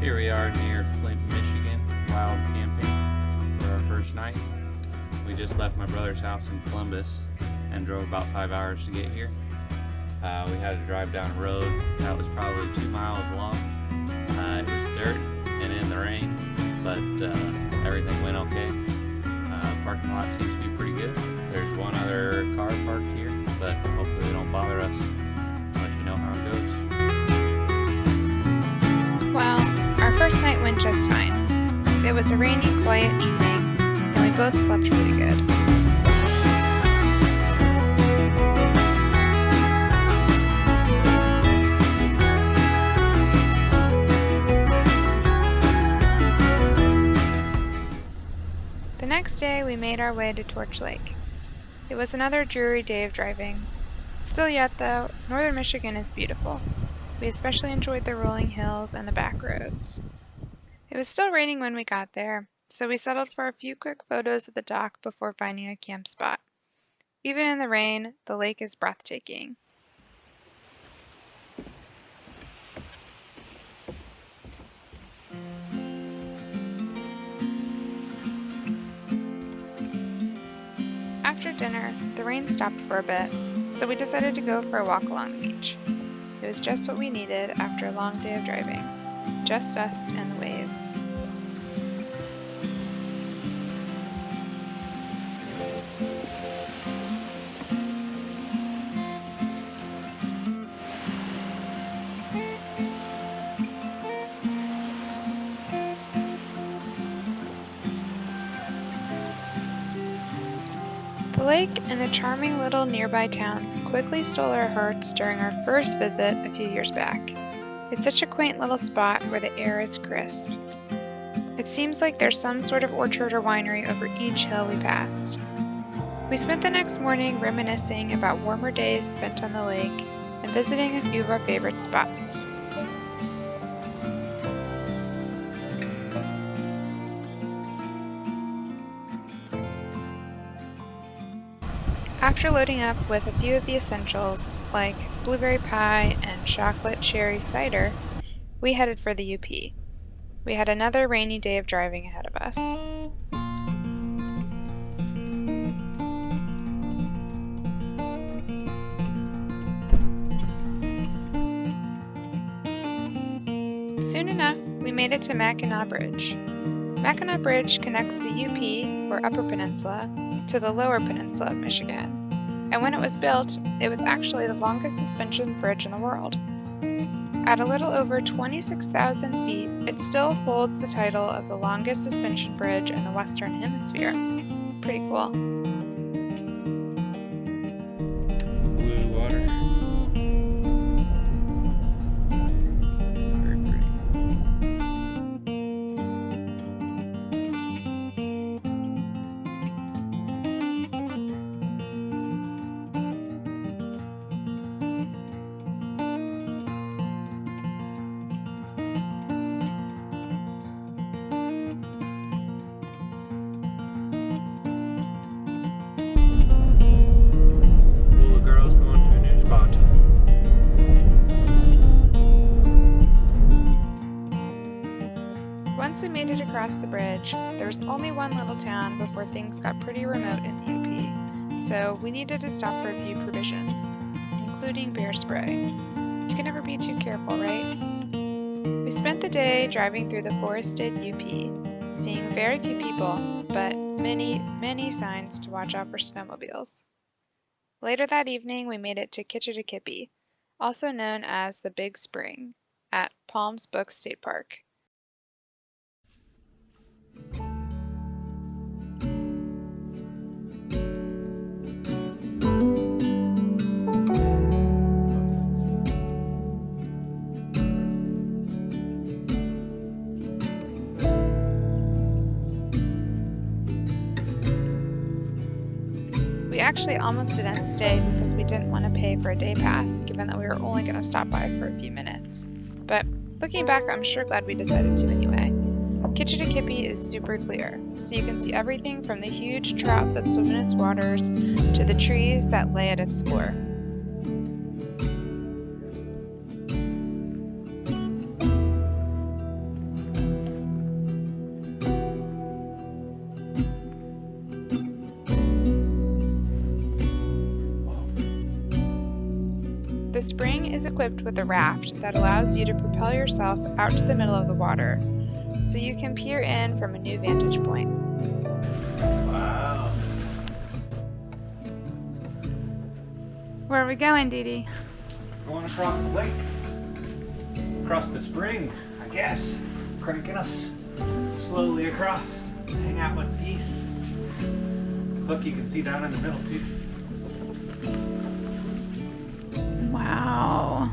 Here we are near Flint, Michigan, wild camping for our first night. We just left my brother's house in Columbus and drove about 5 hours to get here. We had to drive down a road that was probably 2 miles long. It was dirt and in the rain, but everything went okay. Parking lot seems to be pretty good. There's one other car parked here, but hopefully they don't bother us. I'll let you know how it goes. Well, our first night went just fine. It was a rainy, quiet evening, and we both slept pretty good. The next day, we made our way to Torch Lake. It was another dreary day of driving. Still yet, though, northern Michigan is beautiful. We especially enjoyed the rolling hills and the back roads. It was still raining when we got there, so we settled for a few quick photos of the dock before finding a camp spot. Even in the rain, the lake is breathtaking. After dinner, the rain stopped for a bit, so we decided to go for a walk along the beach. It was just what we needed after a long day of driving. Just us and the waves. The lake and the charming little nearby towns quickly stole our hearts during our first visit a few years back. It's such a quaint little spot where the air is crisp. It seems like there's some sort of orchard or winery over each hill we passed. We spent the next morning reminiscing about warmer days spent on the lake and visiting a few of our favorite spots. After loading up with a few of the essentials, like blueberry pie and chocolate cherry cider, we headed for the UP. We had another rainy day of driving ahead of us. Soon enough, we made it to Mackinac Bridge. Mackinac Bridge connects the UP, or Upper Peninsula, to the Lower Peninsula of Michigan. And when it was built, it was actually the longest suspension bridge in the world. At a little over 26,000 feet, it still holds the title of the longest suspension bridge in the Western Hemisphere. Pretty cool. Blue water. Very pretty. Cool girls going to a new spot. Once we made it across the bridge, there was only one little town before things got pretty remote in the UP, so we needed to stop for a few provisions, including bear spray. You can never be too careful, right? We spent the day driving through the forested UP, seeing very few people, but many, many signs to watch out for snowmobiles. Later that evening, we made it to Kitch-iti-kipi, also known as the Big Spring, at Palms Book State Park. We actually almost didn't stay because we didn't want to pay for a day pass, given that we were only going to stop by for a few minutes. But looking back, I'm sure glad we decided to anyway. Kitch-iti-kipi is super clear, so you can see everything from the huge trout that swim in its waters to the trees that lay at its floor. spring is equipped with a raft that allows you to propel yourself out to the middle of the water, so you can peer in from a new vantage point. Wow. Where are we going, Dee Dee? Going across the lake. Across the spring, I guess. Cranking us slowly across. Hang out in peace. Look, you can see down in the middle too. Wow.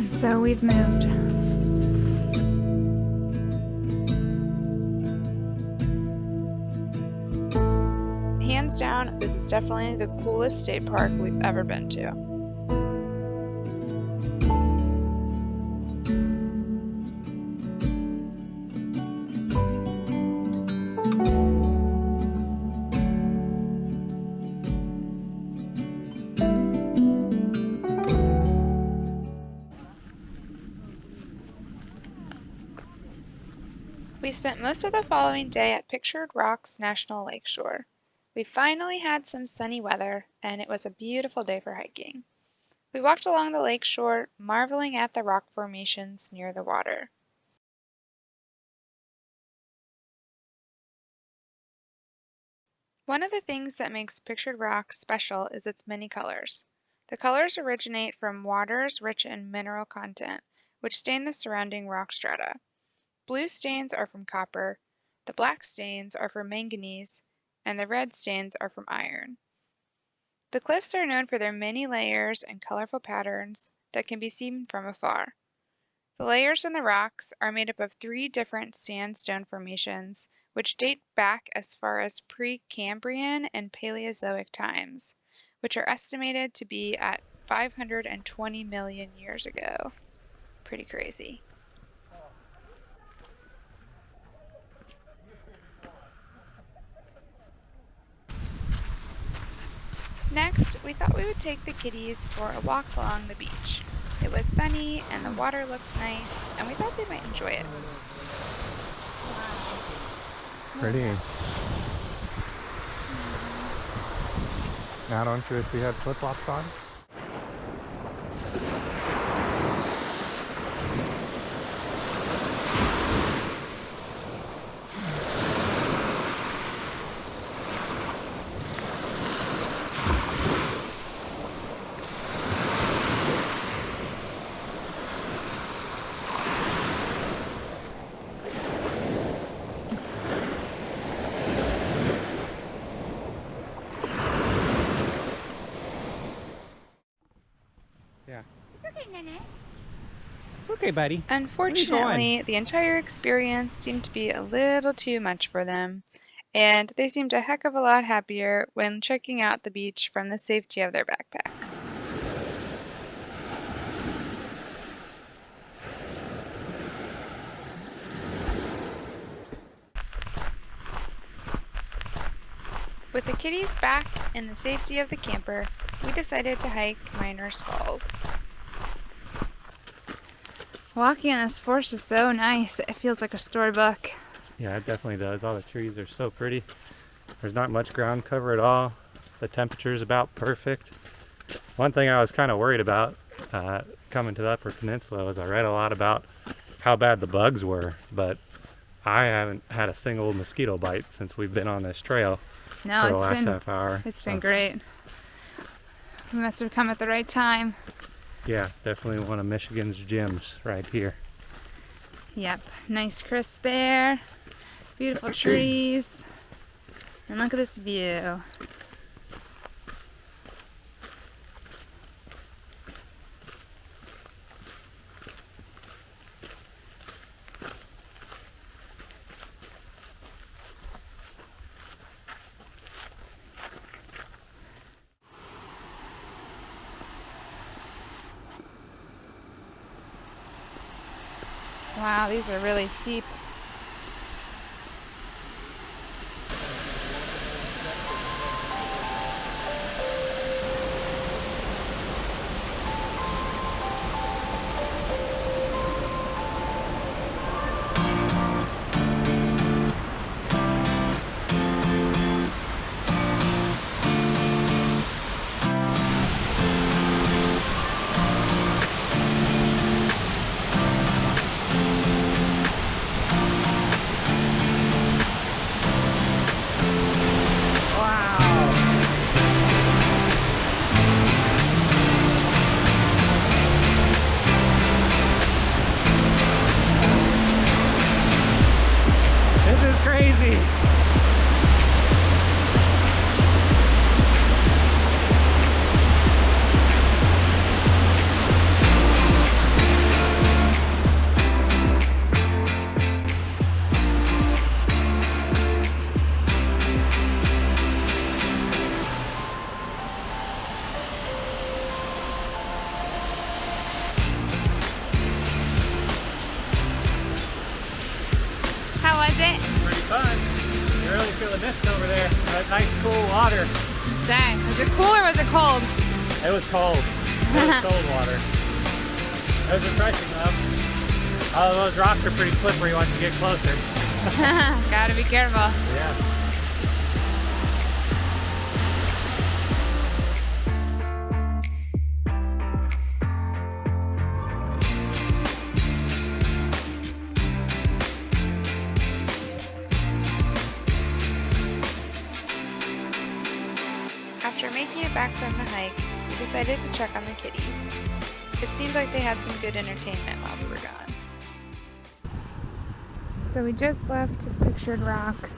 So we've moved. Hands down, this is definitely the coolest state park we've ever been to. We spent most of the following day at Pictured Rocks National Lakeshore. We finally had some sunny weather, and it was a beautiful day for hiking. We walked along the lakeshore, marveling at the rock formations near the water. One of the things that makes Pictured Rocks special is its many colors. The colors originate from waters rich in mineral content, which stain the surrounding rock strata. Blue stains are from copper, the black stains are from manganese, and the red stains are from iron. The cliffs are known for their many layers and colorful patterns that can be seen from afar. The layers in the rocks are made up of 3 different sandstone formations, which date back as far as Precambrian and Paleozoic times, which are estimated to be at 520 million years ago. Pretty crazy. Next, we thought we would take the kitties for a walk along the beach. It was sunny and the water looked nice, and we thought they might enjoy it. Pretty. Now don't you wish we had flip-flops on? Yeah. It's okay, Nene. It's okay, buddy. Unfortunately, the entire experience seemed to be a little too much for them, and they seemed a heck of a lot happier when checking out the beach from the safety of their backpacks. With the kitties back in the safety of the camper, we decided to hike Miners Falls. Walking in this forest is so nice. It feels like a storybook. Yeah, it definitely does. All the trees are so pretty. There's not much ground cover at all. The temperature's about perfect. One thing I was kind of worried about coming to the Upper Peninsula was I read a lot about how bad the bugs were, but I haven't had a single mosquito bite since we've been on this trail for the last half hour. It's been great. We must have come at the right time. Yeah, definitely one of Michigan's gems right here. Yep, nice crisp air, beautiful trees, and look at this view. Wow, these are really steep. This is crazy. How was it? Pretty fun. You really feel the mist over there. That nice cool water. Dang. Was it cool or was it cold? It was cold. It was cold water. It was refreshing though. All those rocks are pretty slippery once you get closer. Gotta be careful. Yeah. After making it back from the hike, we decided to check on the kitties. It seemed like they had some good entertainment while we were gone. So we just left Pictured Rocks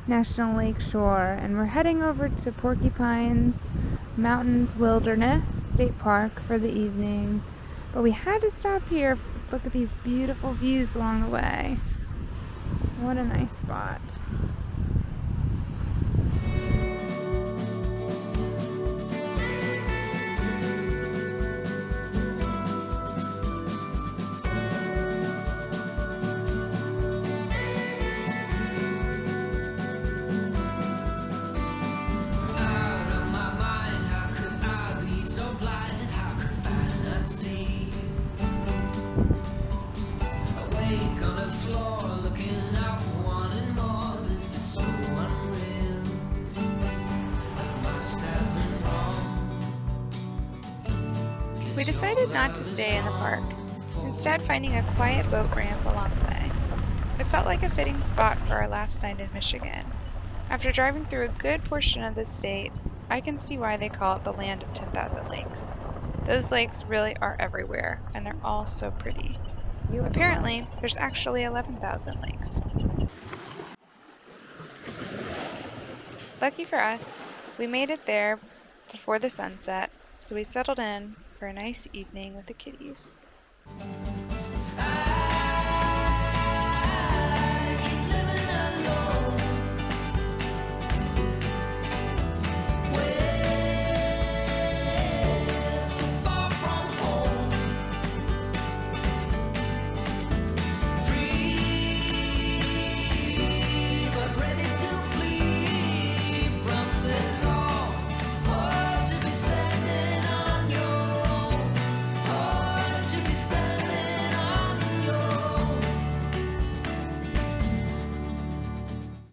National Lake Shore and we're heading over to Porcupine Mountains Wilderness State Park for the evening. But we had to stop here to look at these beautiful views along the way. What a nice spot. We decided not to stay in the park, instead finding a quiet boat ramp along the way. It felt like a fitting spot for our last night in Michigan. After driving through a good portion of the state, I can see why they call it the land of 10,000 lakes. Those lakes really are everywhere, and they're all so pretty. Apparently, there's actually 11,000 lakes. Lucky for us, we made it there before the sunset, so we settled in for a nice evening with the kitties.